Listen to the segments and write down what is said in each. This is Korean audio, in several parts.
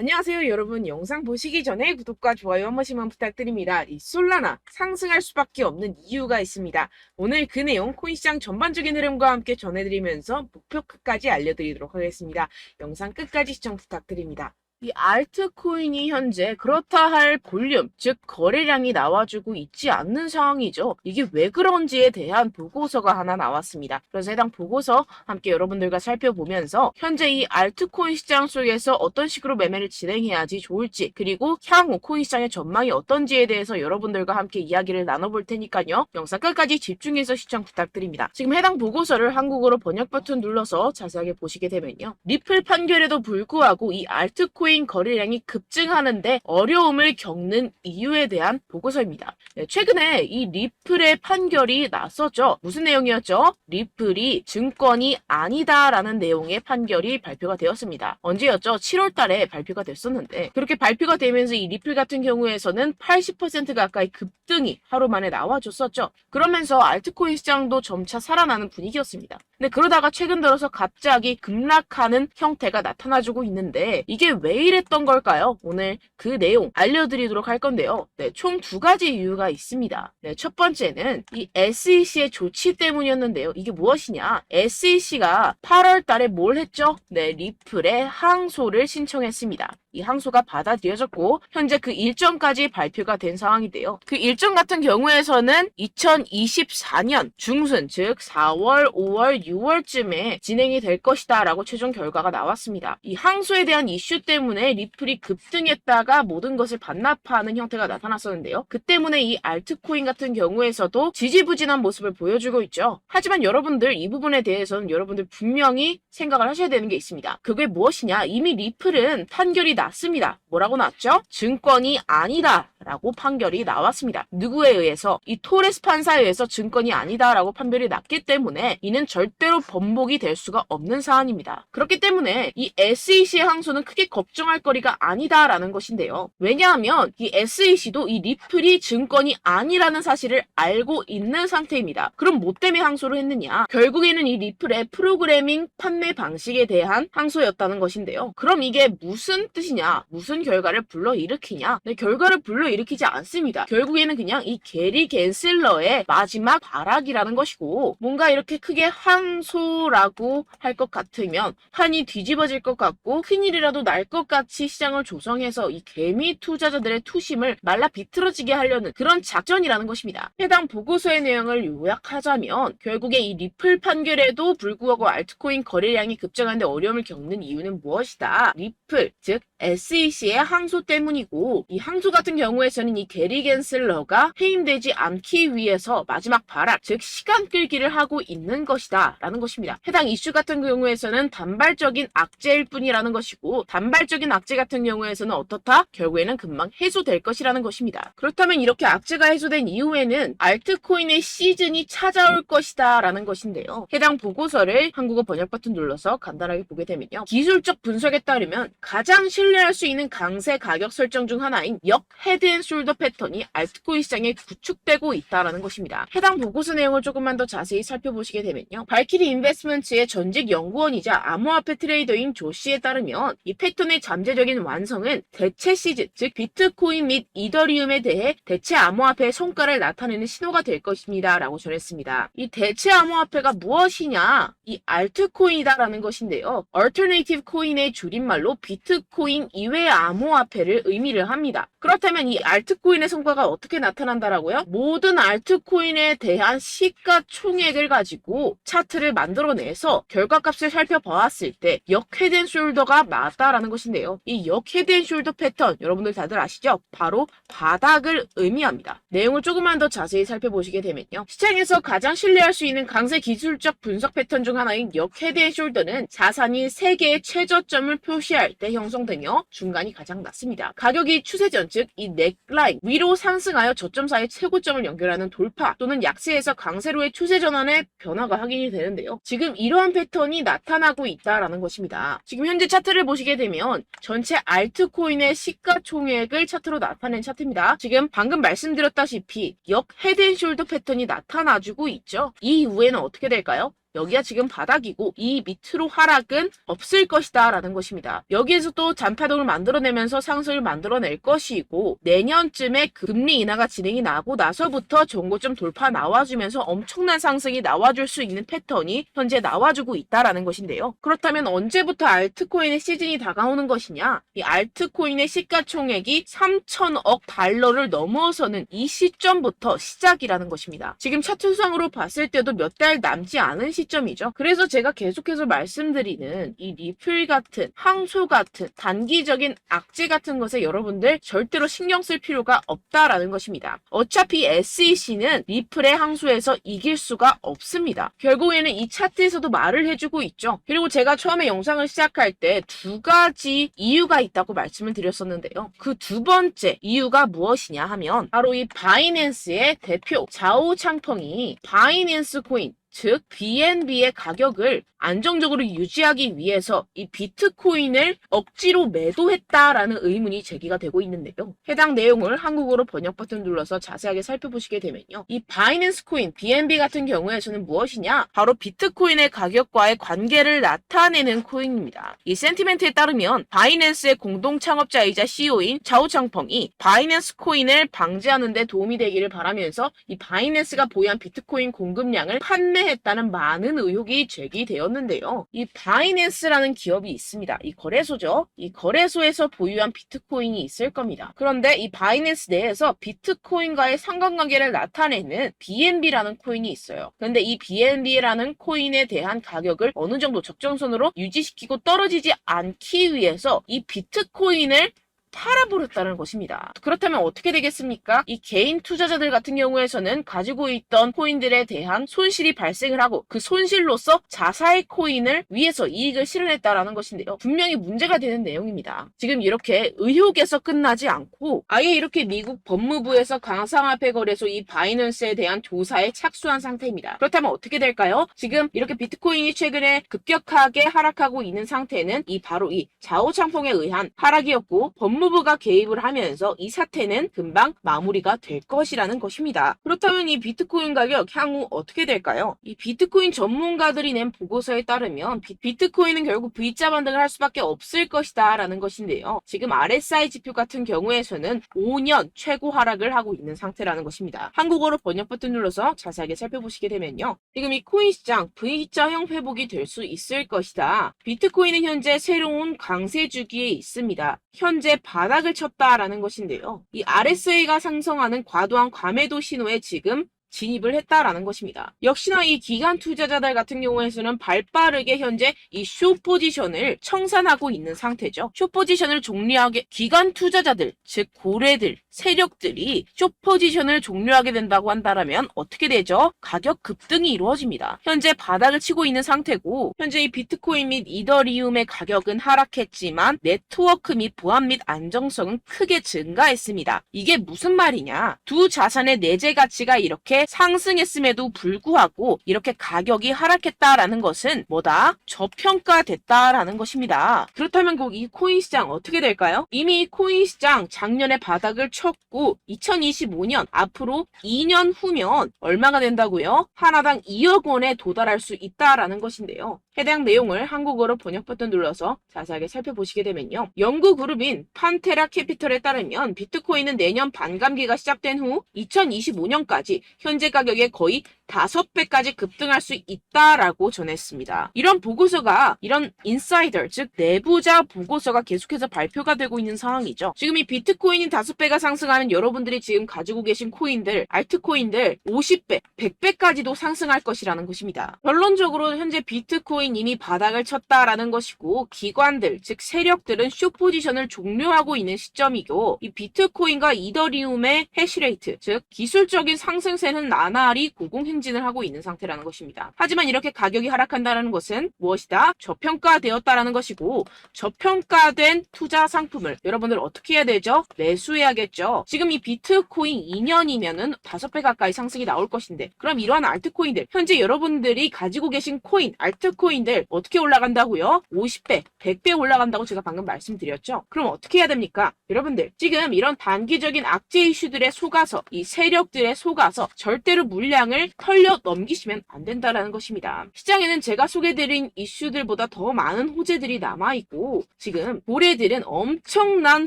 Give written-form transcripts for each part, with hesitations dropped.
안녕하세요 여러분. 영상 보시기 전에 구독과 좋아요 한 번씩만 부탁드립니다. 이 솔라나 상승할 수밖에 없는 이유가 있습니다. 오늘 그 내용 코인시장 전반적인 흐름과 함께 전해드리면서 목표가까지 알려드리도록 하겠습니다. 영상 끝까지 시청 부탁드립니다. 이 알트코인이 현재 그렇다 할 볼륨, 즉 거래량이 나와주고 있지 않는 상황이죠. 이게 왜 그런지에 대한 보고서가 하나 나왔습니다. 그래서 해당 보고서 함께 여러분들과 살펴보면서 현재 이 알트코인 시장 속에서 어떤 식으로 매매를 진행해야지 좋을지, 그리고 향후 코인 시장의 전망이 어떤지에 대해서 여러분들과 함께 이야기를 나눠볼 테니까요. 영상 끝까지 집중해서 시청 부탁드립니다. 지금 해당 보고서를 한국어로 번역 버튼 눌러서 자세하게 보시게 되면요. 리플 판결에도 불구하고 이 알트코인 거래량이 급증하는데 어려움을 겪는 이유에 대한 보고서입니다. 최근에 이 리플의 판결이 났었죠. 무슨 내용이었죠? 리플이 증권이 아니다라는 내용의 판결이 발표가 되었습니다. 언제였죠? 7월 달에 발표가 됐었는데, 그렇게 발표가 되면서 이 리플 같은 경우에서는 80% 가까이 급등이 하루 만에 나와줬었죠. 그러면서 알트코인 시장도 점차 살아나는 분위기였습니다. 근데 그러다가 최근 들어서 갑자기 급락하는 형태가 나타나주고 있는데, 이게 왜 이랬던 걸까요? 오늘 그 내용 알려드리도록 할 건데요. 총 두 가지 이유가 있습니다. 첫 번째는 이 SEC의 조치 때문이었는데요. 이게 무엇이냐? SEC가 8월 달에 뭘 했죠? 리플의 항소를 신청했습니다. 이 항소가 받아들여졌고 현재 그 일정까지 발표가 된 상황인데요. 그 일정 같은 경우에서는 2024년 중순, 즉 4월, 5월, 6월쯤에 진행이 될 것이다 라고 최종 결과가 나왔습니다. 이 항소에 대한 이슈 때문에 리플이 급등했다가 모든 것을 반납하는 형태가 나타났었는데요. 그 때문에 이 알트코인 같은 경우에서도 지지부진한 모습을 보여주고 있죠. 하지만 여러분들 이 부분에 대해서는 여러분들 분명히 생각을 하셔야 되는 게 있습니다. 그게 무엇이냐? 이미 리플은 판결이 났습니다. 뭐라고 났죠? 증권이 아니다 라고 판결이 나왔습니다. 누구에 의해서? 이 토레스 판사에 의해서 증권이 아니다 라고 판결이 났기 때문에 이는 절대로 번복이 될 수가 없는 사안입니다. 그렇기 때문에 이 SEC의 항소는 크게 걱정할 거리가 아니다 라는 것인데요. 왜냐하면 이 SEC도 이 리플이 증권이 아니라는 사실을 알고 있는 상태입니다. 그럼 뭐 때문에 항소를 했느냐? 결국에는 이 리플의 프로그래밍 판매 방식에 대한 항소였다는 것인데요. 그럼 이게 무슨 뜻이냐? 무슨 결과를 불러일으키냐? 결과를 불러일으키지 않습니다. 결국에는 그냥 이 게리 겐슬러의 마지막 발악이라는 것이고, 뭔가 이렇게 크게 항소라고 할 것 같으면 판이 뒤집어질 것 같고 큰일이라도 날 것 같이 시장을 조성해서 이 개미 투자자들의 투심을 말라 비틀어지게 하려는 그런 작전이라는 것입니다. 해당 보고서의 내용을 요약하자면 결국에 이 리플 판결에도 불구하고 알트코인 거래량이 급증하는데 어려움을 겪는 이유는 무엇이다? 리플, 즉 SEC의 항소 때문이고, 이 항소 같은 경우에서는 이 게리 겐슬러가 해임되지 않기 위해서 마지막 발악, 즉 시간 끌기를 하고 있는 것이다 라는 것입니다. 해당 이슈 같은 경우에서는 단발적인 악재일 뿐이라는 것이고, 단발적인 악재 같은 경우에서는 어떻다? 결국에는 금방 해소될 것이라는 것입니다. 그렇다면 이렇게 악재가 해소된 이후에는 알트코인의 시즌이 찾아올 것이다 라는 것인데요. 해당 보고서를 한국어 번역 버튼 눌러서 간단하게 보게 되면요. 기술적 분석에 따르면 가장 신뢰할 수 있는 강세 가격 설정 중 하나인 역 헤드앤숄더 패턴이 알트코인 시장에 구축되고 있다는 것입니다. 해당 보고서 내용을 조금만 더 자세히 살펴보시게 되면요. 발키리 인베스트먼트의 전직 연구원이자 암호화폐 트레이더인 조 씨에 따르면 이 패턴의 잠재적인 완성은 대체 시즌, 즉 비트코인 및 이더리움에 대해 대체 암호화폐의 성과를 나타내는 신호가 될 것입니다 라고 전했습니다. 이 대체 암호화폐가 무엇이냐? 이 알트코인이다라는 것인데요. 얼터네이티브 코인의 줄임말로 비트코인 이외의 암호화폐를 의미를 합니다. 그렇다면 이 알트코인의 성과가 어떻게 나타난다라고요? 모든 알트코인에 대한 시가총액을 가지고 차트를 만들어내서 결과값을 살펴보았을 때 역 헤드앤숄더가 맞다라는 것인데요. 이 역 헤드앤숄더 패턴 여러분들 다들 아시죠? 바로 바닥을 의미합니다. 내용을 조금만 더 자세히 살펴보시게 되면요. 시장에서 가장 신뢰할 수 있는 강세 기술적 분석 패턴 중 하나인 역 헤드앤숄더는 자산이 3개의 최저점을 표시할 때 형성되며 중간이 가장 낮습니다. 가격이 추세전, 즉 이 넥라인 위로 상승하여 저점 사이 최고점을 연결하는 돌파 또는 약세에서 강세로의 추세 전환의 변화가 확인이 되는데요. 지금 이러한 패턴이 나타나고 있다라는 것입니다. 지금 현재 차트를 보시게 되면 전체 알트코인의 시가총액을 차트로 나타낸 차트입니다. 지금 방금 말씀드렸다시피 역 헤드앤숄더 패턴이 나타나주고 있죠. 이 이후에는 어떻게 될까요? 여기가 지금 바닥이고 이 밑으로 하락은 없을 것이다 라는 것입니다. 여기에서 또 잔파동을 만들어내면서 상승을 만들어낼 것이고 내년쯤에 금리 인하가 진행이 나고 나서부터 전고점 돌파 나와주면서 엄청난 상승이 나와줄 수 있는 패턴이 현재 나와주고 있다라는 것인데요. 그렇다면 언제부터 알트코인의 시즌이 다가오는 것이냐? 이 알트코인의 시가총액이 3천억 달러를 넘어서는 이 시점부터 시작이라는 것입니다. 지금 차트상으로 봤을 때도 몇 달 남지 않은 시점이죠. 그래서 제가 계속해서 말씀드리는 이 리플 같은 항소 같은 단기적인 악재 같은 것에 여러분들 절대로 신경 쓸 필요가 없다라는 것입니다. 어차피 SEC는 리플의 항소에서 이길 수가 없습니다. 결국에는 이 차트에서도 말을 해주고 있죠. 그리고 제가 처음에 영상을 시작할 때 두 가지 이유가 있다고 말씀을 드렸었는데요. 그 두 번째 이유가 무엇이냐 하면 바로 이 바이낸스의 대표 자오 창펑이 바이낸스 코인 즉 BNB의 가격을 안정적으로 유지하기 위해서 이 비트코인을 억지로 매도했다라는 의문이 제기가 되고 있는데요. 해당 내용을 한국어로 번역 버튼 눌러서 자세하게 살펴보시게 되면요. 이 바이낸스 코인 BNB 같은 경우에서는 무엇이냐? 바로 비트코인의 가격과의 관계를 나타내는 코인입니다. 이 센티멘트에 따르면 바이낸스의 공동 창업자이자 CEO인 자오창펑이 바이낸스 코인을 방지하는 데 도움이 되기를 바라면서 이 바이낸스가 보유한 비트코인 공급량을 판매했다는 많은 의혹이 제기되었는데요. 이 바이낸스라는 기업이 있습니다. 이 거래소죠. 이 거래소에서 보유한 비트코인이 있을 겁니다. 그런데 이 바이낸스 내에서 비트코인과의 상관관계를 나타내는 BNB라는 코인이 있어요. 그런데 이 BNB라는 코인에 대한 가격을 어느 정도 적정선으로 유지시키고 떨어지지 않기 위해서 이 비트코인을 팔아버렸다는 것입니다. 그렇다면 어떻게 되겠습니까? 이 개인 투자자들 같은 경우에서는 가지고 있던 코인들에 대한 손실이 발생을 하고 그 손실로서 자사의 코인을 위해서 이익을 실현했다라는 것인데요. 분명히 문제가 되는 내용입니다. 지금 이렇게 의혹에서 끝나지 않고 아예 이렇게 미국 법무부에서 가상화폐 거래소 이 바이낸스에 대한 조사에 착수한 상태입니다. 그렇다면 어떻게 될까요? 지금 이렇게 비트코인이 최근에 급격하게 하락하고 있는 상태는 바로 이 자오창펑에 의한 하락이었고 법무부가 개입을 하면서 이 사태는 금방 마무리가 될 것이라는 것입니다. 그렇다면 이 비트코인 가격 향후 어떻게 될까요? 이 비트코인 전문가들이 낸 보고서에 따르면 비트코인은 결국 V자 반등을 할 수밖에 없을 것이다 라는 것인데요. 지금 RSI 지표 같은 경우에서는 5년 최고 하락을 하고 있는 상태라는 것입니다. 한국어로 번역 버튼 눌러서 자세하게 살펴보시게 되면요. 지금 이 코인 시장 V자형 회복이 될 수 있을 것이다. 비트코인은 현재 새로운 강세 주기에 있습니다. 현재 바닥을 쳤다라는 것인데요. 이 RSA가 상승하는 과도한 과매도 신호에 지금 진입을 했다라는 것입니다. 역시나 이 기관 투자자들 같은 경우에서는 발빠르게 현재 이 숏 포지션을 청산하고 있는 상태죠. 숏 포지션을 종료하게 기관 투자자들, 즉 고래들, 세력들이 숏 포지션을 종료하게 된다고 한다면 어떻게 되죠? 가격 급등이 이루어집니다. 현재 바닥을 치고 있는 상태고 현재 이 비트코인 및 이더리움의 가격은 하락했지만 네트워크 및 보안 및 안정성은 크게 증가했습니다. 이게 무슨 말이냐? 두 자산의 내재 가치가 이렇게 상승했음에도 불구하고 이렇게 가격이 하락했다라는 것은 뭐다? 저평가됐다라는 것입니다. 그렇다면 이 코인 시장 어떻게 될까요? 이미 이 코인 시장 작년에 바닥을 쳤고 2025년 앞으로 2년 후면 얼마가 된다고요? 하나당 2억 원에 도달할 수 있다라는 것인데요. 해당 내용을 한국어로 번역 버튼 눌러서 자세하게 살펴보시게 되면요. 연구 그룹인 판테라 캐피털에 따르면 비트코인은 내년 반감기가 시작된 후 2025년까지 현재 가격의 거의 5배까지 급등할 수 있다라고 전했습니다. 이런 보고서가 이런 인사이더 즉 내부자 보고서가 계속해서 발표가 되고 있는 상황이죠. 지금 이 비트코인이 5배가 상승하면 여러분들이 지금 가지고 계신 코인들, 알트코인들 50배, 100배까지도 상승할 것이라는 것입니다. 결론적으로 현재 비트코인 이미 바닥을 쳤다라는 것이고 기관들 즉 세력들은 숏 포지션을 종료하고 있는 시점이고 이 비트코인과 이더리움의 해시레이트 즉 기술적인 상승세는 나날이 고공행진을 하고 있는 상태라는 것입니다. 하지만 이렇게 가격이 하락한다는 것은 무엇이다? 저평가되었다라는 것이고 저평가된 투자 상품을 여러분들 어떻게 해야 되죠? 매수해야겠죠. 지금 이 비트코인 2년이면은 5배 가까이 상승이 나올 것인데 그럼 이러한 알트코인들 현재 여러분들이 가지고 계신 코인, 알트코인들 어떻게 올라간다고요? 50배, 100배 올라간다고 제가 방금 말씀드렸죠. 그럼 어떻게 해야 됩니까? 여러분들 지금 이런 단기적인 악재 이슈들에 속아서 이 세력들에 속아서 절대로 물량을 털려 넘기시면 안 된다는 것입니다. 시장에는 제가 소개드린 이슈들보다 더 많은 호재들이 남아있고 지금 고래들은 엄청난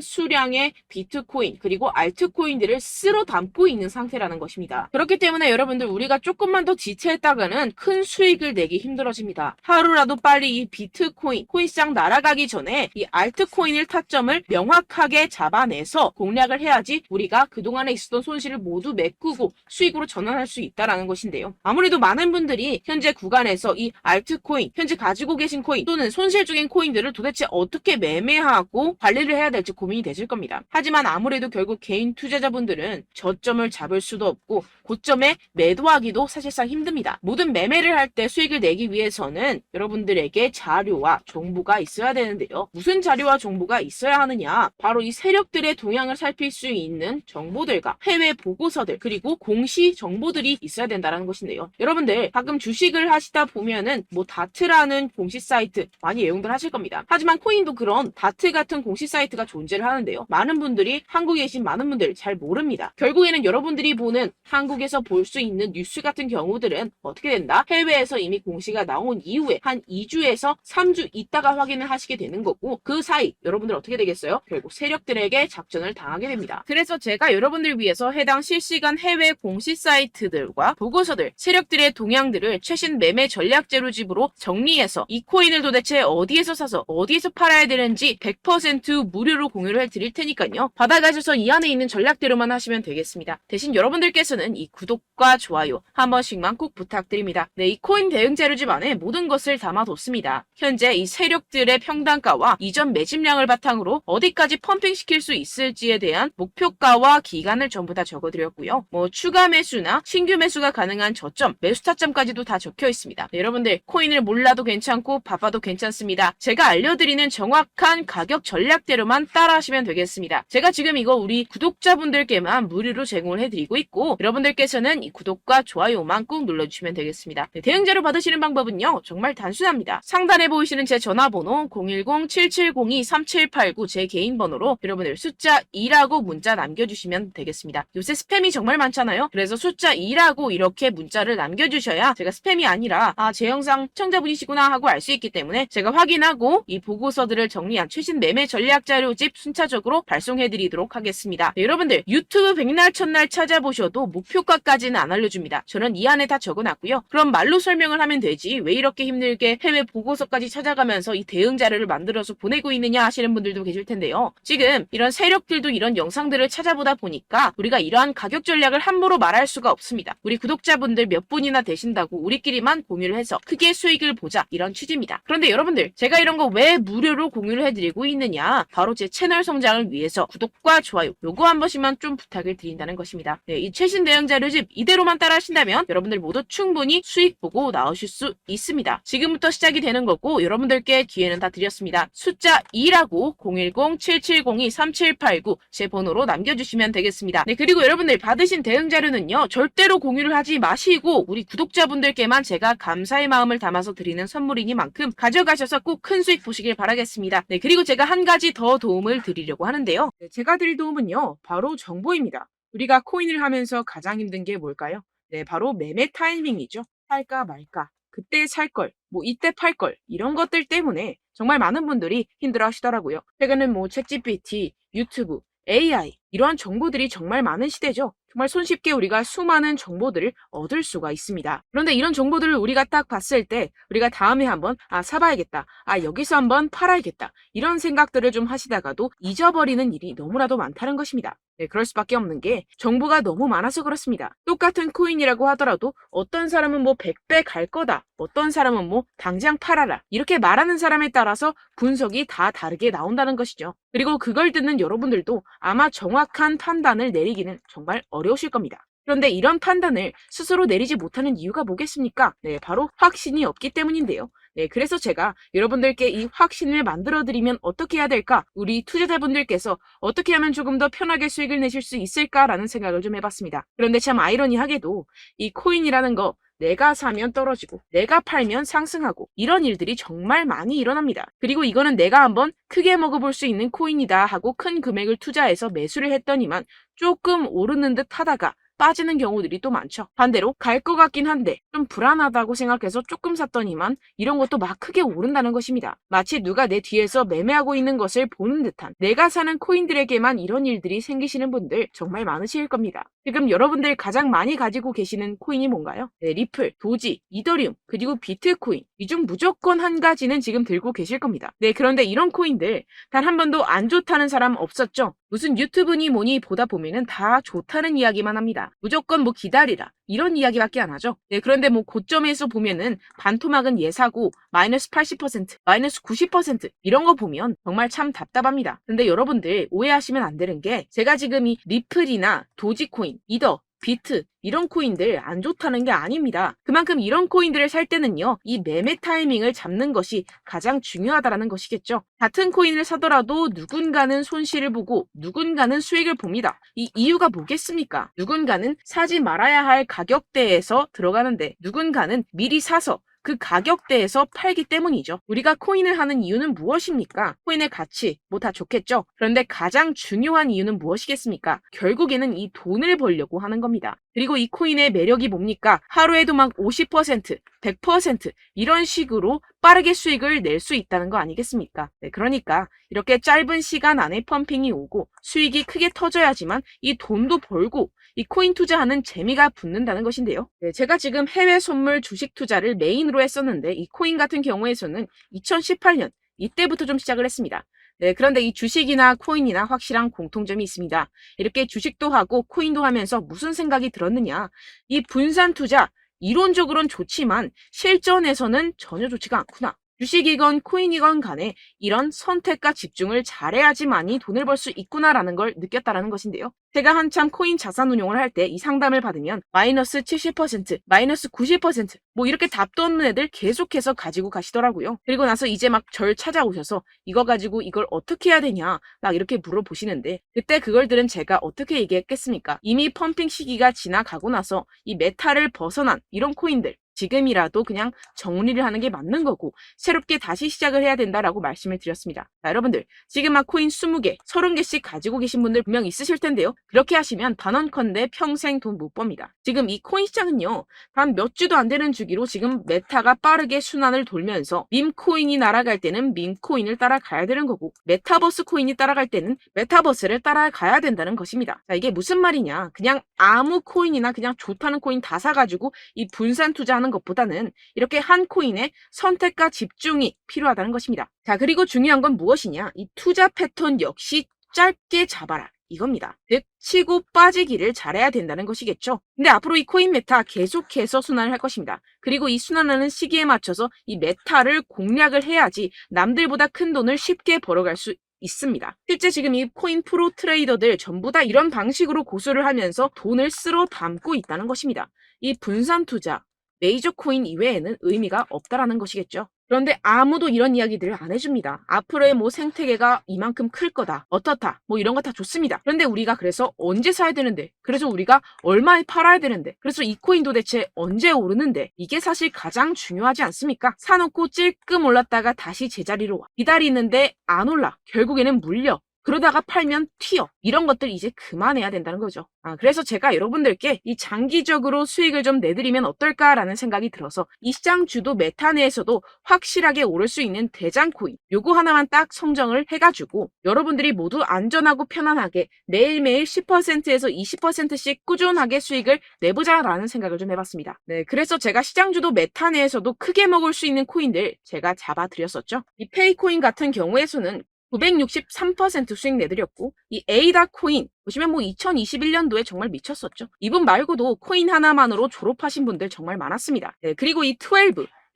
수량의 비트코인 그리고 알트코인들을 쓸어 담고 있는 상태라는 것입니다. 그렇기 때문에 여러분들 우리가 조금만 더 지체했다가는 큰 수익을 내기 힘들어집니다. 하루라도 빨리 이 비트코인, 코인시장 날아가기 전에 이 알트코인을 타점을 명확하게 잡아내서 공략을 해야지 우리가 그동안에 있었던 손실을 모두 메꾸고 수익으로 전환할 수 있다는 것인데요. 아무래도 많은 분들이 현재 구간에서 이 알트코인, 현재 가지고 계신 코인 또는 손실 중인 코인들을 도대체 어떻게 매매하고 관리를 해야 될지 고민이 되실 겁니다. 하지만 아무래도 결국 개인 투자자분들은 저점을 잡을 수도 없고 고점에 매도하기도 사실상 힘듭니다. 모든 매매를 할 때 수익을 내기 위해서는 여러분들에게 자료와 정보가 있어야 되는데요. 무슨 자료와 정보가 있어야 하느냐? 바로 이 세력들의 동향을 살필 수 있는 정보들과 해외 보고서들 그리고 공시 정보들이 있어야 된다는 것인데요. 여러분들 가끔 주식을 하시다 보면은 뭐 다트라는 공시 사이트 많이 애용들 하실 겁니다. 하지만 코인도 그런 다트 같은 공시 사이트가 존재를 하는데요. 많은 분들이 한국에 계신 많은 분들 잘 모릅니다. 결국에는 여러분들이 보는 한국에서 볼 수 있는 뉴스 같은 경우들은 어떻게 된다? 해외에서 이미 공시가 나온 이후에 한 2주에서 3주 있다가 확인을 하시게 되는 거고 그 사이 여러분들 어떻게 되겠어요? 결국 세력들에게 작전을 당하게 됩니다. 그래서 제가 여러분들 위해서 해당 실시간 해외 공시 사이트들과 보고서들, 세력들의 동향들을 최신 매매 전략 재료집으로 정리해서 이 코인을 도대체 어디에서 사서 어디에서 팔아야 되는지 100% 무료로 공유를 해드릴 테니까요. 받아가셔서 이 안에 있는 전략대로만 하시면 되겠습니다. 대신 여러분들께서는 이 구독과 좋아요 한 번씩만 꼭 부탁드립니다. 네, 이 코인 대응 재료집 안에 모든 것을 담아뒀습니다. 현재 이 세력들의 평단가와 이전 매집량을 바탕으로 어디까지 펌핑시킬 수 있을지에 대한 목표가와 기간을 전부 다 적어드렸고요. 뭐 추가 매수나 신규 매수가 가능한 저점, 매수 타점까지도 다 적혀 있습니다. 네, 여러분들 코인을 몰라도 괜찮고 바빠도 괜찮습니다. 제가 알려드리는 정확한 가격 전략대로만 따라하시면 되겠습니다. 제가 지금 이거 우리 구독자분들께만 무료로 제공을 해드리고 있고 여러분들께서는 이 구독과 좋아요만 꼭 눌러주시면 되겠습니다. 네, 대응자료 받으시는 방법은요. 정말 단순합니다. 상단에 보이시는 제 전화번호 010-7702-3789 제 개인 번호로 여러분들 숫자 2라고 문자 남겨주시면 되겠습니다. 요새 스팸이 정말 많잖아요. 그래서 숫자 2라고 이렇게 문자를 남겨주셔야 제가 스팸이 아니라 제 영상 시청자분이시구나 하고 알 수 있기 때문에 제가 확인하고 이 보고서들을 정리한 최신 매매 전략 자료집 순차적으로 발송해드리도록 하겠습니다. 네, 여러분들 유튜브 백날 첫날 찾아보셔도 목표가까지는 안 알려줍니다. 저는 이 안에 다 적어놨고요. 그럼 말로 설명을 하면 되지 왜 이렇게 힘들게 해외 보고서까지 찾아가면서 이 대응 자료를 만들어서 보내고 있느냐 하시는 분들도 계실 텐데요. 지금 이런 세력들도 이런 영상들을 찾아보다 보니까 우리가 이러한 가격 전략을 함부로 말할 수가 없습니다. 우리 구독자분들 몇 분이나 되신다고 우리끼리만 공유를 해서 크게 수익을 보자 이런 취지입니다. 그런데 여러분들 제가 이런 거 왜 무료로 공유를 해드리고 있느냐 바로 제 채널 성장을 위해서 구독과 좋아요 요거 한 번씩만 좀 부탁을 드린다는 것입니다. 네, 이 최신 대응 자료집 이대로만 따라 하신다면 여러분들 모두 충분히 수익 보고 나오실 수 있습니다. 지금부터 시작이 되는 거고 여러분들께 기회는 다 드렸습니다. 숫자 2라고 010-7702-3789 제 번호로 남겨주시면 되겠습니다. 네, 그리고 여러분들 받으신 대응 자료는요 절대로 공유를 하지 마시고 우리 구독자분들께만 제가 감사의 마음을 담아서 드리는 선물이니만큼 가져가셔서 꼭 큰 수익 보시길 바라겠습니다. 네, 그리고 제가 한 가지 더 도움을 드리려고 하는데요. 네, 제가 드릴 도움은요 바로 정보입니다. 우리가 코인을 하면서 가장 힘든 게 뭘까요? 네, 바로 매매 타이밍이죠. 살까 말까, 그때 살 걸, 뭐 이때 팔 걸 이런 것들 때문에 정말 많은 분들이 힘들어 하시더라고요. 최근엔 뭐 챗GPT, 유튜브, AI 이러한 정보들이 정말 많은 시대죠. 정말 손쉽게 우리가 수많은 정보들을 얻을 수가 있습니다. 그런데 이런 정보들을 우리가 딱 봤을 때 우리가 다음에 한번 사봐야겠다. 여기서 한번 팔아야겠다. 이런 생각들을 좀 하시다가도 잊어버리는 일이 너무나도 많다는 것입니다. 네, 그럴 수밖에 없는 게 정보가 너무 많아서 그렇습니다. 똑같은 코인이라고 하더라도 어떤 사람은 뭐 100배 갈 거다. 어떤 사람은 뭐 당장 팔아라. 이렇게 말하는 사람에 따라서 분석이 다 다르게 나온다는 것이죠. 그리고 그걸 듣는 여러분들도 아마 정확한 판단을 내리기는 정말 어려우실 겁니다. 그런데 이런 판단을 스스로 내리지 못하는 이유가 뭐겠습니까? 네, 바로 확신이 없기 때문인데요. 네, 그래서 제가 여러분들께 이 확신을 만들어드리면 어떻게 해야 될까? 우리 투자자분들께서 어떻게 하면 조금 더 편하게 수익을 내실 수 있을까라는 생각을 좀 해봤습니다. 그런데 참 아이러니하게도 이 코인이라는 거 내가 사면 떨어지고 내가 팔면 상승하고 이런 일들이 정말 많이 일어납니다. 그리고 이거는 내가 한번 크게 먹어볼 수 있는 코인이다 하고 큰 금액을 투자해서 매수를 했더니만 조금 오르는 듯 하다가 빠지는 경우들이 또 많죠. 반대로 갈 것 같긴 한데 좀 불안하다고 생각해서 조금 샀더니만 이런 것도 막 크게 오른다는 것입니다. 마치 누가 내 뒤에서 매매하고 있는 것을 보는 듯한, 내가 사는 코인들에게만 이런 일들이 생기시는 분들 정말 많으실 겁니다. 지금 여러분들 가장 많이 가지고 계시는 코인이 뭔가요? 네, 리플, 도지, 이더리움, 그리고 비트코인. 이 중 무조건 한 가지는 지금 들고 계실 겁니다. 네, 그런데 이런 코인들 단 한 번도 안 좋다는 사람 없었죠? 무슨 유튜브니 뭐니 보다 보면은 다 좋다는 이야기만 합니다. 무조건 뭐 기다리라, 이런 이야기밖에 안 하죠. 네, 그런데 뭐 고점에서 보면은 반토막은 예사고 마이너스 80%, 마이너스 90% 이런 거 보면 정말 참 답답합니다. 근데 여러분들 오해하시면 안 되는 게, 제가 지금 이 리플이나 도지코인, 이더, 비트 이런 코인들 안 좋다는 게 아닙니다. 그만큼 이런 코인들을 살 때는요, 이 매매 타이밍을 잡는 것이 가장 중요하다는 것이겠죠. 같은 코인을 사더라도 누군가는 손실을 보고 누군가는 수익을 봅니다. 이 이유가 뭐겠습니까? 누군가는 사지 말아야 할 가격대에서 들어가는데 누군가는 미리 사서 그 가격대에서 팔기 때문이죠. 우리가 코인을 하는 이유는 무엇입니까? 코인의 가치, 뭐 다 좋겠죠. 그런데 가장 중요한 이유는 무엇이겠습니까? 결국에는 이 돈을 벌려고 하는 겁니다. 그리고 이 코인의 매력이 뭡니까? 하루에도 막 50%, 100% 이런 식으로 빠르게 수익을 낼 수 있다는 거 아니겠습니까? 네, 그러니까 이렇게 짧은 시간 안에 펌핑이 오고 수익이 크게 터져야지만 이 돈도 벌고 이 코인 투자하는 재미가 붙는다는 것인데요. 네, 제가 지금 해외 선물 주식 투자를 메인으로 했었는데 이 코인 같은 경우에서는 2018년 이때부터 좀 시작을 했습니다. 네, 그런데 이 주식이나 코인이나 확실한 공통점이 있습니다. 이렇게 주식도 하고 코인도 하면서 무슨 생각이 들었느냐? 이 분산 투자, 이론적으로는 좋지만 실전에서는 전혀 좋지가 않구나. 주식이건 코인이건 간에 이런 선택과 집중을 잘해야지만이 돈을 벌 수 있구나라는 걸 느꼈다라는 것인데요. 제가 한참 코인 자산 운용을 할 때 이 상담을 받으면 마이너스 70%, 마이너스 90%, 뭐 이렇게 답도 없는 애들 계속해서 가지고 가시더라고요. 그리고 나서 이제 막 절 찾아오셔서 이거 가지고 이걸 어떻게 해야 되냐 막 이렇게 물어보시는데, 그때 그걸 들은 제가 어떻게 얘기했겠습니까? 이미 펌핑 시기가 지나가고 나서 이 메타를 벗어난 이런 코인들, 지금이라도 그냥 정리를 하는 게 맞는 거고 새롭게 다시 시작을 해야 된다라고 말씀을 드렸습니다. 자, 여러분들 지금 막 코인 20개, 30개씩 가지고 계신 분들 분명 있으실 텐데요. 그렇게 하시면 단언컨대 평생 돈 못 법니다. 지금 이 코인 시장은요, 단 몇 주도 안 되는 주기로 지금 메타가 빠르게 순환을 돌면서 밈코인이 날아갈 때는 밈코인을 따라가야 되는 거고, 메타버스 코인이 따라갈 때는 메타버스를 따라가야 된다는 것입니다. 자, 이게 무슨 말이냐? 그냥 아무 코인이나 그냥 좋다는 코인 다 사가지고 이 분산 투자하는 것보다는 이렇게 한 코인에 선택과 집중이 필요하다는 것입니다. 자, 그리고 중요한 건 무엇이냐? 이 투자 패턴 역시 짧게 잡아라, 이겁니다. 즉 치고 빠지기를 잘해야 된다는 것이겠죠. 근데 앞으로 이 코인 메타 계속해서 순환을 할 것입니다. 그리고 이 순환하는 시기에 맞춰서 이 메타를 공략을 해야지 남들보다 큰 돈을 쉽게 벌어갈 수 있습니다. 실제 지금 이 코인 프로 트레이더들 전부 다 이런 방식으로 고수를 하면서 돈을 쓸어 담고 있다는 것입니다. 이 분산 투자, 메이저 코인 이외에는 의미가 없다라는 것이겠죠. 그런데 아무도 이런 이야기들을 안 해줍니다. 앞으로의 뭐 생태계가 이만큼 클 거다, 어떻다, 뭐 이런 거 다 좋습니다. 그런데 우리가 그래서 언제 사야 되는데, 그래서 우리가 얼마에 팔아야 되는데, 그래서 이 코인 도대체 언제 오르는데, 이게 사실 가장 중요하지 않습니까? 사놓고 찔끔 올랐다가 다시 제자리로 와. 기다리는데 안 올라. 결국에는 물려. 그러다가 팔면 튀어. 이런 것들 이제 그만해야 된다는 거죠. 그래서 제가 여러분들께 이 장기적으로 수익을 좀 내드리면 어떨까라는 생각이 들어서 이 시장 주도 메타 내에서도 확실하게 오를 수 있는 대장 코인, 요거 하나만 딱 선정을 해가지고 여러분들이 모두 안전하고 편안하게 매일매일 10%에서 20%씩 꾸준하게 수익을 내보자라는 생각을 좀 해봤습니다. 네, 그래서 제가 시장 주도 메타 내에서도 크게 먹을 수 있는 코인들 제가 잡아드렸었죠. 이 페이코인 같은 경우에서는 963% 수익 내드렸고, 이 에이다 코인 보시면 뭐 2021년도에 정말 미쳤었죠. 이분 말고도 코인 하나만으로 졸업하신 분들 정말 많았습니다. 네, 그리고 이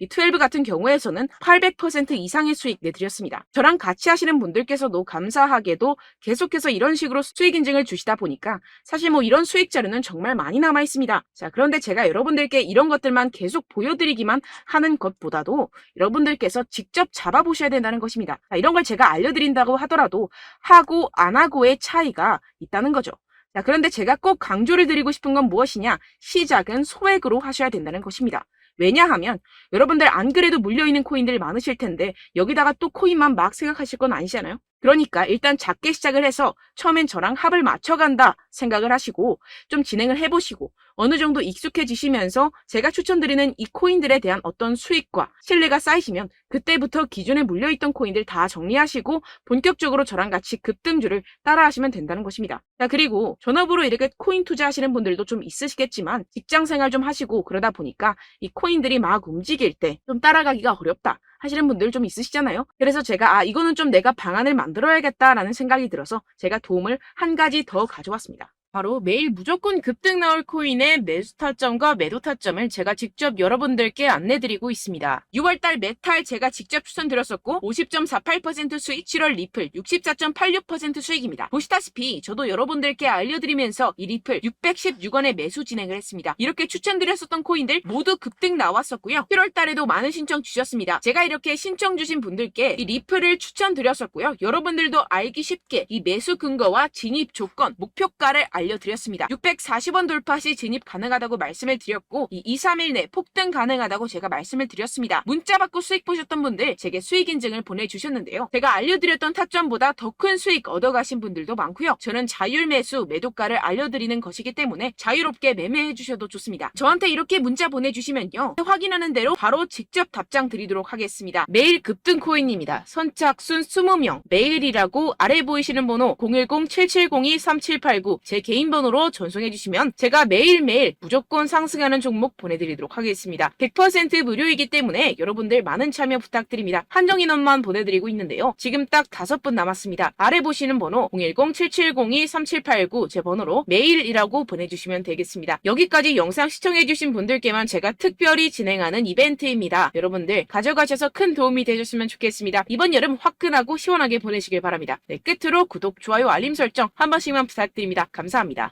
12 같은 경우에서는 800% 이상의 수익 내드렸습니다. 저랑 같이 하시는 분들께서도 감사하게도 계속해서 이런 식으로 수익 인증을 주시다 보니까 사실 뭐 이런 수익 자료는 정말 많이 남아 있습니다. 자, 그런데 제가 여러분들께 이런 것들만 계속 보여드리기만 하는 것보다도 여러분들께서 직접 잡아보셔야 된다는 것입니다. 자, 이런 걸 제가 알려드린다고 하더라도 하고 안 하고의 차이가 있다는 거죠. 자, 그런데 제가 꼭 강조를 드리고 싶은 건 무엇이냐? 시작은 소액으로 하셔야 된다는 것입니다. 왜냐하면 여러분들 안 그래도 물려있는 코인들 많으실 텐데 여기다가 또 코인만 막 생각하실 건 아니잖아요. 그러니까 일단 작게 시작을 해서 처음엔 저랑 합을 맞춰간다 생각을 하시고 좀 진행을 해보시고 어느 정도 익숙해지시면서 제가 추천드리는 이 코인들에 대한 어떤 수익과 신뢰가 쌓이시면 그때부터 기존에 물려있던 코인들 다 정리하시고 본격적으로 저랑 같이 급등주를 따라하시면 된다는 것입니다. 자, 그리고 전업으로 이렇게 코인 투자하시는 분들도 좀 있으시겠지만 직장 생활 좀 하시고 그러다 보니까 이 코인들이 막 움직일 때 좀 따라가기가 어렵다 하시는 분들 좀 있으시잖아요. 그래서 제가 이거는 좀 내가 방안을 만들어야겠다라는 생각이 들어서 제가 도움을 한 가지 더 가져왔습니다. 바로 매일 무조건 급등 나올 코인의 매수 타점과 매도 타점을 제가 직접 여러분들께 안내드리고 있습니다. 6월달 메탈 제가 직접 추천드렸었고 50.48% 수익, 7월 리플 64.86% 수익입니다. 보시다시피 저도 여러분들께 알려드리면서 이 리플 616원에 매수 진행을 했습니다. 이렇게 추천드렸었던 코인들 모두 급등 나왔었고요. 7월달에도 많은 신청 주셨습니다. 제가 이렇게 신청 주신 분들께 이 리플을 추천드렸었고요. 여러분들도 알기 쉽게 이 매수 근거와 진입 조건, 목표가를 알려드렸습니다. 640원 돌파 시 진입 가능하다고 말씀을 드렸고 이 2, 3일 내 폭등 가능하다고 제가 말씀을 드렸습니다. 문자 받고 수익 보셨던 분들 제게 수익 인증을 보내주셨는데요. 제가 알려드렸던 타점보다 더 큰 수익 얻어가신 분들도 많고요. 저는 자율 매수 매도가를 알려드리는 것이기 때문에 자유롭게 매매해 주셔도 좋습니다. 저한테 이렇게 문자 보내주시면요. 확인하는 대로 바로 직접 답장 드리도록 하겠습니다. 매일 급등 코인입니다. 선착순 20명 매일이라고 아래 보이시는 번호 010-7702-3789 제 개인 번호로 전송해 주시면 제가 매일매일 무조건 상승하는 종목 보내드리도록 하겠습니다. 100% 무료이기 때문에 여러분들 많은 참여 부탁드립니다. 한정 인원만 보내드리고 있는데요. 지금 딱 5분 남았습니다. 아래 보시는 번호 010-7702-3789 제 번호로 메일이라고 보내주시면 되겠습니다. 여기까지 영상 시청해주신 분들께만 제가 특별히 진행하는 이벤트입니다. 여러분들 가져가셔서 큰 도움이 되셨으면 좋겠습니다. 이번 여름 화끈하고 시원하게 보내시길 바랍니다. 네, 끝으로 구독, 좋아요, 알림 설정 한 번씩만 부탁드립니다. 감사합니다.